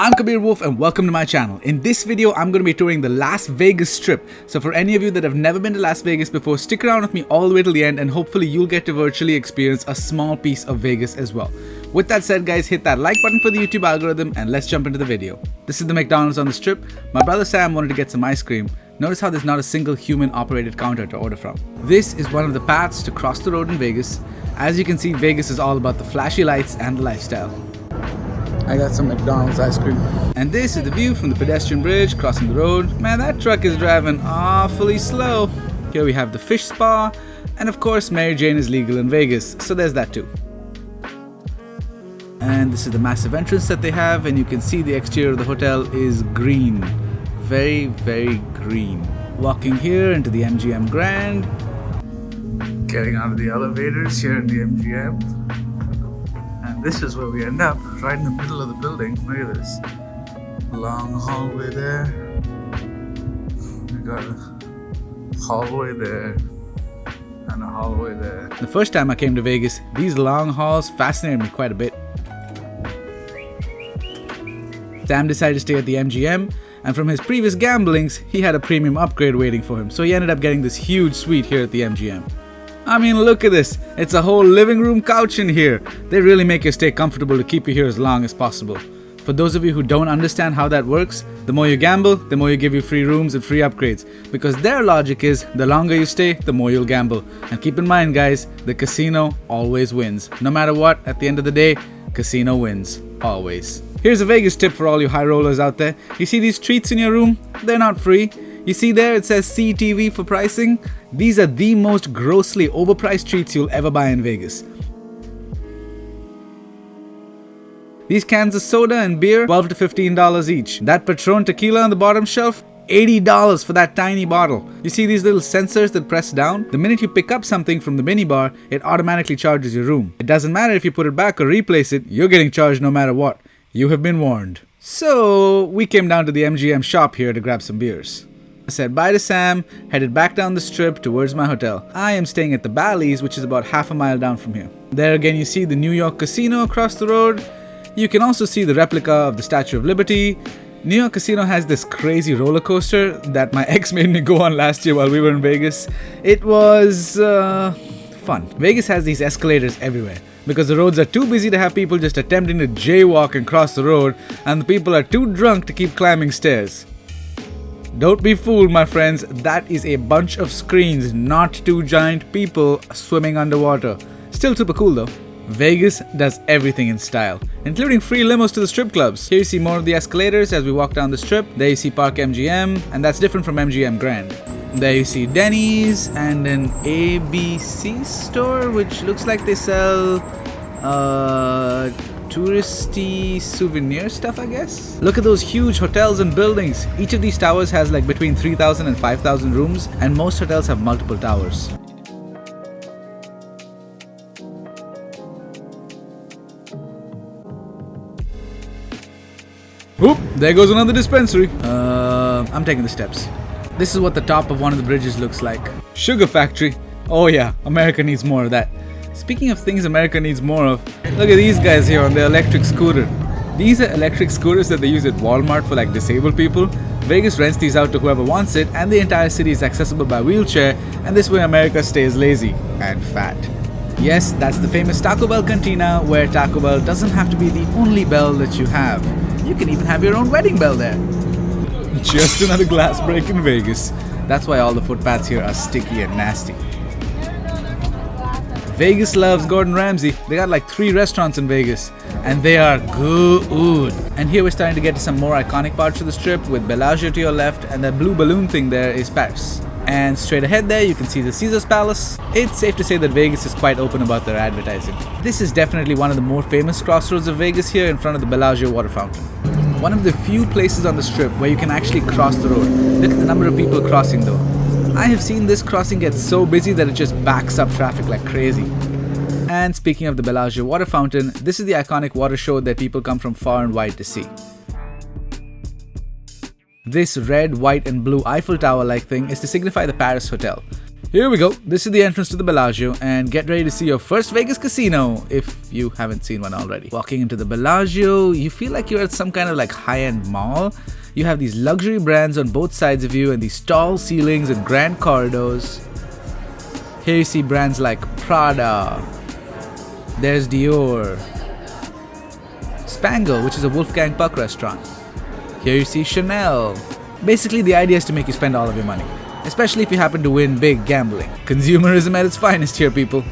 I'm Kabir and welcome to my channel. In this video, I'm going to be touring the Las Vegas Strip. So for any of you that have never been to Las Vegas before, stick around with me all the way till the end and hopefully you'll get to virtually experience a small piece of Vegas as well. With that said guys, hit that like button for the YouTube algorithm and let's jump into the video. This is the McDonald's on the Strip. My brother Sam wanted to get some ice cream. Notice how there's not a single human operated counter to order from. This is one of the paths to cross the road in Vegas. As you can see, Vegas is all about the flashy lights and the lifestyle. I got some McDonald's ice cream. And this is the view from the pedestrian bridge crossing the road. Man, that truck is driving awfully slow. Here we have the fish spa. And of course, Mary Jane is legal in Vegas, so there's that too. And this is the massive entrance that they have, and you can see the exterior of the hotel is green. Very, very green. Walking here into the MGM Grand. Getting out of the elevators here in the MGM. And this is where we end up, right in the middle of the building. Look at this. Long hallway there. We got a hallway there. And a hallway there. The first time I came to Vegas, these long halls fascinated me quite a bit. Sam decided to stay at the MGM, and from his previous gamblings, he had a premium upgrade waiting for him. So he ended up getting this huge suite here at the MGM. I mean, look at this. It's a whole living room couch in here. They really make your stay comfortable to keep you here as long as possible. For those of you who don't understand how that works, the more you gamble, the more you give you free rooms and free upgrades. Because their logic is, the longer you stay, the more you'll gamble. And keep in mind guys, the casino always wins. No matter what, at the end of the day, casino wins. Always. Here's a Vegas tip for all you high rollers out there. You see these treats in your room? They're not free. You see there it says CTV for pricing? These are the most grossly overpriced treats you'll ever buy in Vegas. These cans of soda and beer, $12 to $15 each. That Patron tequila on the bottom shelf, $80 for that tiny bottle. You see these little sensors that press down? The minute you pick up something from the minibar, it automatically charges your room. It doesn't matter if you put it back or replace it, you're getting charged no matter what. You have been warned. So, we came down to the Mgm Shop here to grab some beers. I said bye to Sam, headed back down the strip towards my hotel. I am staying at the Bally's, which is about half a mile down from here. There again you see the New York Casino across the road. You can also see the replica of the Statue of Liberty. New York Casino has this crazy roller coaster that my ex made me go on last year while we were in Vegas. It was fun. Vegas has these escalators everywhere because the roads are too busy to have people just attempting to jaywalk and cross the road, and the people are too drunk to keep climbing stairs. Don't be fooled, my friends, that is a bunch of screens, not two giant people swimming underwater. Still super cool though. Vegas does everything in style, including free limos to the strip clubs. Here you see more of the escalators as we walk down the strip. There you see Park MGM, and that's different from MGM Grand. There you see Denny's and an ABC store, which looks like they sell touristy souvenir stuff, I guess. Look at those huge hotels and buildings. Each of these towers has like between 3,000 and 5,000 rooms, and most hotels have multiple towers. Oop, there goes another dispensary. I'm taking the steps. This is what the top of one of the bridges looks like. Sugar factory. Oh yeah, America needs more of that. Speaking of things America needs more of, look at these guys here on their electric scooter. These are electric scooters that they use at Walmart for like disabled people. Vegas rents these out to whoever wants it, and the entire city is accessible by wheelchair, and this way America stays lazy and fat. Yes, that's the famous Taco Bell cantina, where Taco Bell doesn't have to be the only bell that you have. You can even have your own wedding bell there. Just another glass break in Vegas. That's why all the footpaths here are sticky and nasty. Vegas loves Gordon Ramsay. They got like 3 restaurants in Vegas, and they are good. And here we're starting to get to some more iconic parts of the strip with Bellagio to your left, and that blue balloon thing there is Paris. And straight ahead there you can see the Caesar's Palace. It's safe to say that Vegas is quite open about their advertising. This is definitely one of the more famous crossroads of Vegas here in front of the Bellagio water fountain. One of the few places on the strip where you can actually cross the road. Look at the number of people crossing though. I have seen this crossing get so busy that it just backs up traffic like crazy. And speaking of the Bellagio water fountain, this is the iconic water show that people come from far and wide to see. This red, white and blue Eiffel Tower like thing is to signify the Paris Hotel. Here we go. This is the entrance to the Bellagio, and get ready to see your first Vegas casino if you haven't seen one already. Walking into the Bellagio, you feel like you're at some kind of like high-end mall. You have these luxury brands on both sides of you and these tall ceilings and grand corridors. Here you see brands like Prada. There's Dior. Spangle, which is a Wolfgang Puck restaurant. Here you see Chanel. Basically, the idea is to make you spend all of your money, especially if you happen to win big gambling. Consumerism at its finest here, people.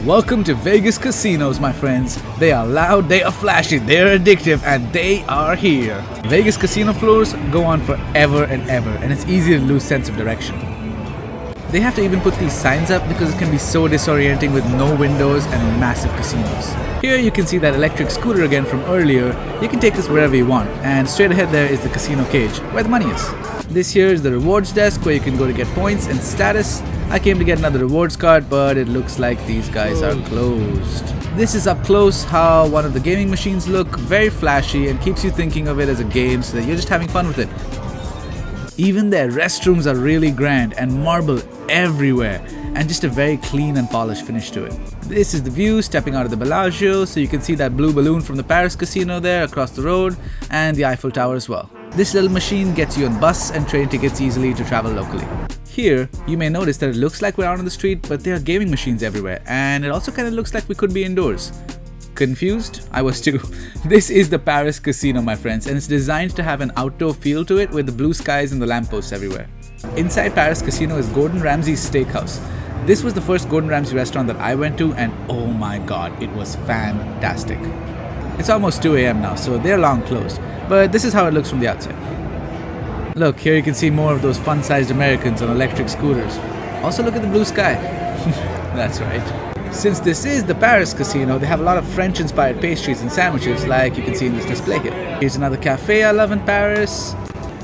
Welcome to Vegas casinos, my friends. They are loud, they are flashy, they are addictive, and they are here. Vegas casino floors go on forever and ever, and it's easy to lose sense of direction. They have to even put these signs up because it can be so disorienting with no windows and massive casinos. Here you can see that electric scooter again from earlier. You can take this wherever you want, and straight ahead there is the casino cage, where the money is. This here is the rewards desk where you can go to get points and status. I came to get another rewards card, but it looks like these guys are closed. This is up close how one of the gaming machines look, very flashy and keeps you thinking of it as a game so that you're just having fun with it. Even their restrooms are really grand and marble everywhere, and just a very clean and polished finish to it. This is the view stepping out of the Bellagio, so you can see that blue balloon from the Paris casino there across the road, and the Eiffel Tower as well. This little machine gets you on bus and train tickets easily to travel locally. Here, you may notice that it looks like we're out on the street, but there are gaming machines everywhere, and it also kind of looks like we could be indoors. Confused? I was too. This is the Paris casino, my friends, and it's designed to have an outdoor feel to it with the blue skies and the lampposts everywhere. Inside Paris casino is Gordon Ramsay's Steakhouse. This was the first Gordon Ramsay restaurant that I went to, and oh my god, it was fantastic. It's almost 2 a.m. now, so they're long closed, but this is how it looks from the outside. Look, here you can see more of those fun-sized Americans on electric scooters. Also look at the blue sky. That's right. Since this is the Paris casino, they have a lot of French-inspired pastries and sandwiches like you can see in this display here. Here's another cafe I love in Paris.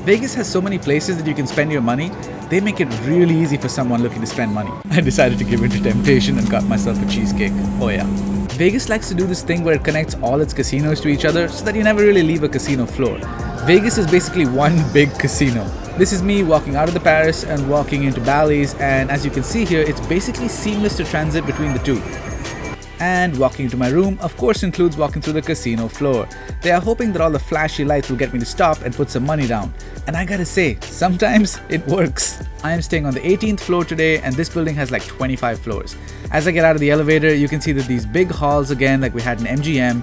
Vegas has so many places that you can spend your money. They make it really easy for someone looking to spend money. I decided to give in to temptation and got myself a cheesecake. Oh yeah. Vegas likes to do this thing where it connects all its casinos to each other so that you never really leave a casino floor. Vegas is basically one big casino. This is me walking out of the Paris and walking into Bally's, and as you can see here, it's basically seamless to transit between the two. And walking into my room, of course, includes walking through the casino floor. They are hoping that all the flashy lights will get me to stop and put some money down. And I gotta say, sometimes it works. I am staying on the 18th floor today, and this building has like 25 floors. As I get out of the elevator, you can see that these big halls again like we had in MGM.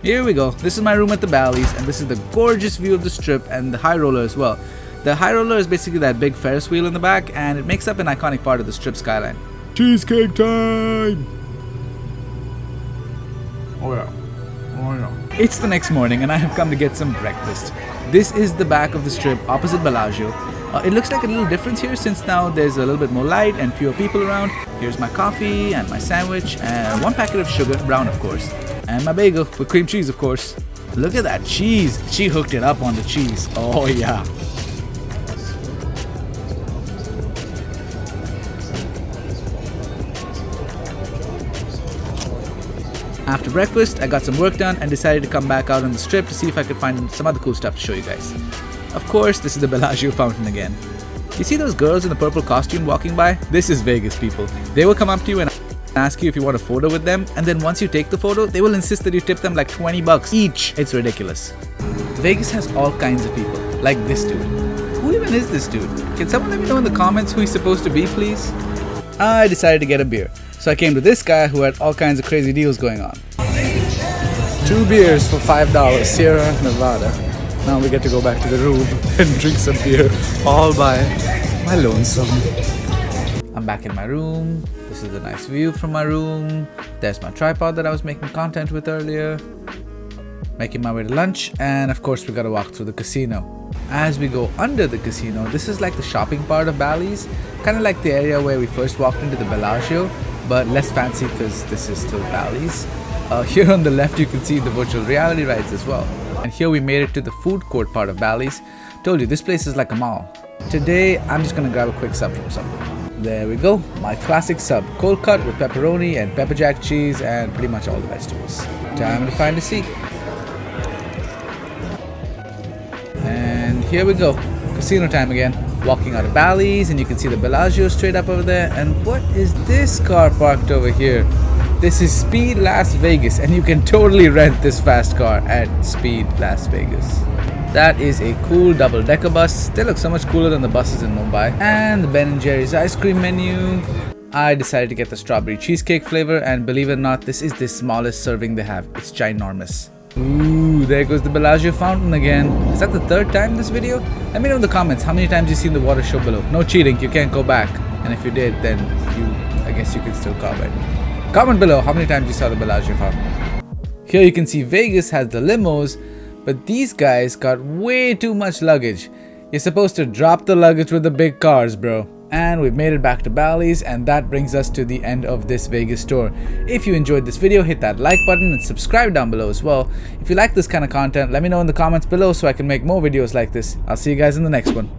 Here we go. This is my room at the Bally's, and this is the gorgeous view of the Strip and the High Roller as well. The High Roller is basically that big Ferris wheel in the back, and it makes up an iconic part of the Strip skyline. Cheesecake time! Oh yeah. Oh yeah. It's the next morning and I have come to get some breakfast. This is the back of the Strip opposite Bellagio. It looks like a little difference here since now there's a little bit more light and fewer people around. Here's my coffee and my sandwich and one packet of sugar, brown of course. And my bagel with cream cheese of course. Look at that cheese. She hooked it up on the cheese. Oh yeah. After breakfast, I got some work done and decided to come back out on the Strip to see if I could find some other cool stuff to show you guys. Of course, this is the Bellagio Fountain again. You see those girls in the purple costume walking by? This is Vegas, people. They will come up to you and ask you if you want a photo with them, and then once you take the photo, they will insist that you tip them like $20 each. It's ridiculous. Vegas has all kinds of people, like this dude. Who even is this dude? Can someone let me know in the comments who he's supposed to be, please? I decided to get a beer. So I came to this guy who had all kinds of crazy deals going on. 2 beers for $5, Sierra Nevada. Now we get to go back to the room and drink some beer all by my lonesome. I'm back in my room. This is a nice view from my room. There's my tripod that I was making content with earlier. Making my way to lunch, and of course we gotta walk through the casino. As we go under the casino, this is like the shopping part of Bally's, kind of like the area where we first walked into the Bellagio, but less fancy because this is still Bally's. Here on the left you can see the virtual reality rides as well. And here we made it to the food court part of Bally's. Told you, this place is like a mall. Today I'm just gonna grab a quick sub from somewhere. There we go, my classic sub, cold cut with pepperoni and pepper jack cheese and pretty much all the vegetables. Time to find a seat. And here we go, casino time again. walking out of Bally's, and you can see the Bellagio straight up over there. And what is this car parked over here? This is Speed Las Vegas, and you can totally rent this fast car at Speed Las Vegas. That is a cool double-decker bus. They look so much cooler than the buses in Mumbai. And the Ben & Jerry's ice cream menu. I decided to get the strawberry cheesecake flavor, and believe it or not, this is the smallest serving they have. It's ginormous. Ooh, there goes the Bellagio Fountain again. Is that the third time in this video? Let me know in the comments how many times you've seen the water show below. No cheating, you can't go back. And if you did, then I guess you can still comment. Comment below how many times you saw the Bellagio Fountain. Here you can see Vegas has the limos, but these guys got way too much luggage. You're supposed to drop the luggage with the big cars, bro. And we've made it back to Bally's, and that brings us to the end of this Vegas tour. If you enjoyed this video, hit that like button and subscribe down below as well. If you like this kind of content, let me know in the comments below so I can make more videos like this. I'll see you guys in the next one.